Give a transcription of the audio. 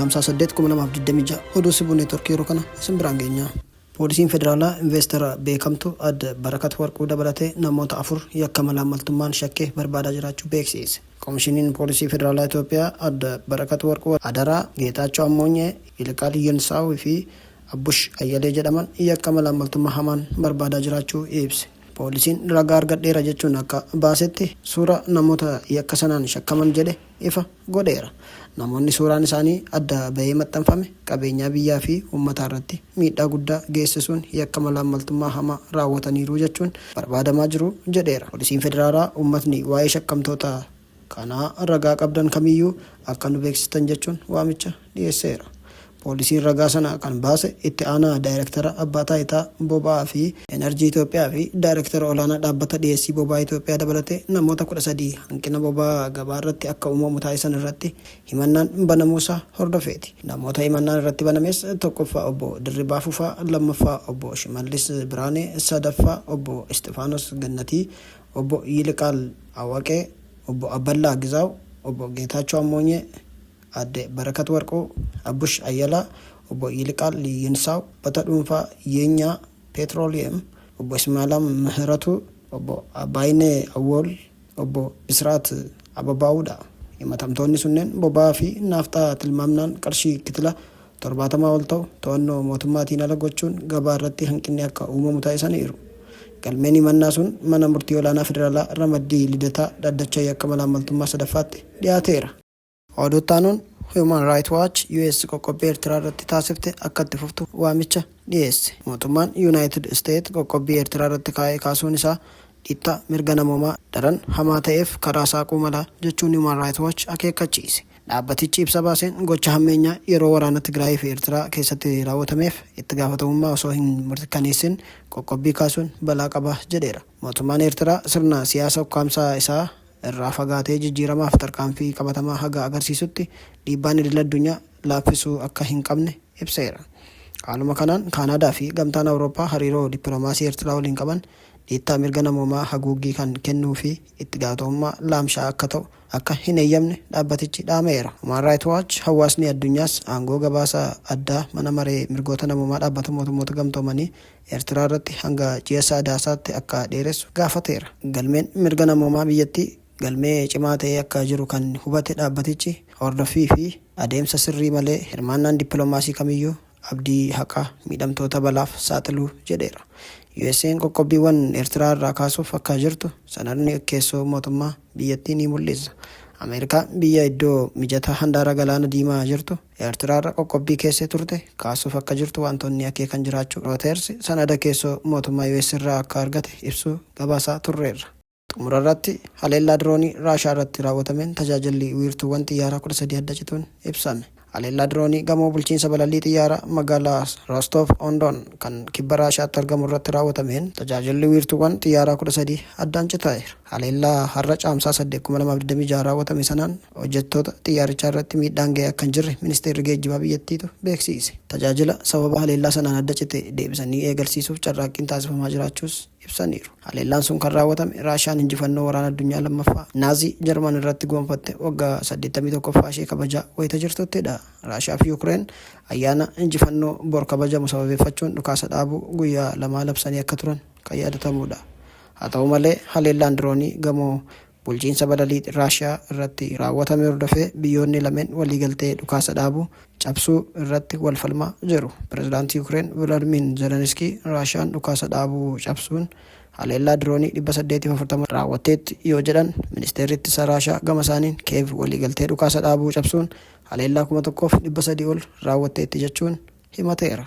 caamsaa 8 oduu sibuu neetworkii yeroo kana isin biraan geenya. Poolisiin federaalaa investara beekamtu adda Barakat Warquu dabalatee namoota 4 yakka malaamaltummaan shakkee barbaadaa jiraachuu beeksise. Komishiniin Poolisii Federaalaa Itoophiyaa adda Barakat Warquu Adaraa, Geetaachoo Ammoonyee, Yilqaal Yinsaawii fi Abbush Ayyalee jedhaman yakka malaamaltummaa hamaan barbaadaa jiraachuu ibse. Poolisiin ragaa argadheera jechuun akka baasetti suura namoota yakka sanaan shakkaman jedhe ifa godheera. Namoonni suuraan isaanii adda bahee maxxanfame qabeenyaa biyyaa fi uummataa irratti miidhaa guddaa geessisuun yakka malaamaltummaa hamaa raawwataniiru jechuun barbaadamaa jiru jedheera. Poolisiin federaalaa uummatni waa'ee shakkamtoota kanaa ragaa qabdan kamiyyuu akka nu beeksistan jechuun waamicha dhiyeesseera. Poolisiin ragaa sana kan baase itti aanaa daayirektara abbaa taayitaa boba'aa fi enerjii Itoophiyaa fi daayirektara olaanaa dhaabbata dhiyeessii boba'aa Itoophiyaa dabalatee namoota 13 hanqina boba'aa gabaa irratti akka uumamu taasisan irratti himannaan banamuusaa hordofeeti. Namoota himannaan irratti banames tokkoffaa obbo Dirribaa Fufaa, lammaffaa obbo Shimallis Biraanee, sadaffaa obbo Istifaanos Gannatii, obbo Yilqaal Awwaqee, obbo Abballaa Gizaaw, obbo Geetaachoo Ammoonyee, adde Barakat Warquu, Abbush Ayyalaa, obbo Yilqaal Yinsaw, bata dhuunfaa Yeenyaa Petrooliyem, obbo Ismaalam Mihiratu, obbo Abbaayinee Awwol, obbo Bisraat Ababaawudha. Himatamtoonni sunneen boba'aa fi naaftaa tilmaamnaan qarshii kitila 70 ol ta'u to'annoo mootummaatiin ala gochuun gabaa irratti hanqinni akka uumamu taasisaniiru. Galmeen himannaa sun mana murtii olaanaa federaalaa Ramaddii Lidataa dhaddacha yakka malaamaltummaa sadaffaatti dhiyaateera. Oduuttaanuun Human Rights Watch US qoqqobbii Eertiraa irratti taasifte akka itti fuftu waamicha dhiyeesse. Mootummaan United States qoqqobbii Eertiraa irratti kaa'ee kaasuun isaa dhiittaa mirga namoomaa daran hamaa ta'eef karaa saaquu mala jechuun Human Rights Watch akeekkachiise. Dhaabbatichi ibsa baaseen gocha hammeenyaa yeroo waraana Tigraay fi Eertiraa keessatti raawwatameef itti gaafatamummaa osoo hin mirkaneessin qoqqobbii kaasuun balaa qaba jedheera. Mootummaan Eertiraa sirna siyaasa ukkaamsaa isaa irraa fagaatee jijjiiramaaf tarkaanfii qabatamaa haga agarsiisutti dhiibbaan idil addunyaa laaffisuu akka hin qabne ibseera. Haaluma kanaan Kaanaadaa fi Gamtaan Awurooppaa hariiroo dippiloomaasii Eertiraa waliin qaban dhiittaa mirga namoomaa haguuggii kan kennuu fi itti gaafatamummaa laamshaa akka ta'u akka hin eeyyamne dhaabbatichi dhaameera. Human Rights Watch hawaasni addunyaas aangoo gabaasa addaa mana maree mirgoota namoomaa dhaabbata mootummoota gamtoomanii Eertiraa irratti hanga ji'a sadaasaatti akka dheeressu gaafateera. Galmeen mirga namoomaa biyyattii galmee cimaa ta'ee akka jiru kan hubate dhaabbatichi hordoffii fi adeemsa sirrii malee hirmaannaan dippiloomaasii kamiyyuu abdii haqaa miidhamtoota balaaf saaxiluu jedheera. USA'n qoqqobbiiwwan Eertiraa irraa kaasuuf akka jirtu sanadni keessoo mootummaa biyyattii ni mul'isa. Ameerikaan biyya iddoo mijataa handaara galaana diimaa jirtu Eertiraa irra qoqqobbii keessee turte kaasuuf akka jirtu wantoonni akeekan jiraachuu Reuters sanada keessoo mootummaa US irraa akka argate ibsuu gabaasaa turreerra. Xumura irratti haleellaa diroonii Raashaa irratti raawwatameen tajaajilli wiirtuuwwan xiyyaaraa 13 adda cituun ibsame. Haleellaa diroonii gamoo bulchiinsa balallii xiyyaaraa magaalaa Rostov-on-Don kan kibba Raashaatti argamu irratti raawwatameen tajaajilli wiirtuuwwan xiyyaaraa 13 addaan citaa'eera. Haleellaa har'a caamsaa 8 raawwatame sanaan hojjettoota xiyyaarichaa irratti miidhaan ga'ee akka hin jirre ministeerri geejjibaa biyyattiitu beeksise. Tajaajila sababa haleellaa sanaan adda cite deebisanii eegalsiisuuf carraaqqiin taasifamaa jiraachuus ibsaniiru. Haleellaan sun kan raawwatame Raashaan injifannoo waraana addunyaa lammaffaa Naazii Jarman irratti gonfatte waggaa 81ffaa ishee kabajaa wayita jirtuttidha. Raashaa fi Yuukireen ayyaana injifannoo bor kabajamu sababeeffachuun dhukaasa dhaabuu guyyaa 2 labsanii akka turan kan yaadatamudha. Haa ta'u malee haleellaan diroonii gamoo bulchiinsa balallii Raashaa irratti raawwatame hordofee biyyoonni lameen waliigaltee dhukaasa dhaabuu cabsuu irratti wal falmaa jiru. Pireezidaantii Yuukireen Volodymyr Zelensky Raashaan dhukaasa dhaabuu cabsuun haleellaa diroonii 840 raawwatteetti yoo jedhan, ministeerri ittisa Raashaa gama isaaniin Kiev waliigaltee dhukaasa dhaabuu cabsuun haleellaa 1300 ol raawwatteetti jechuun himateera.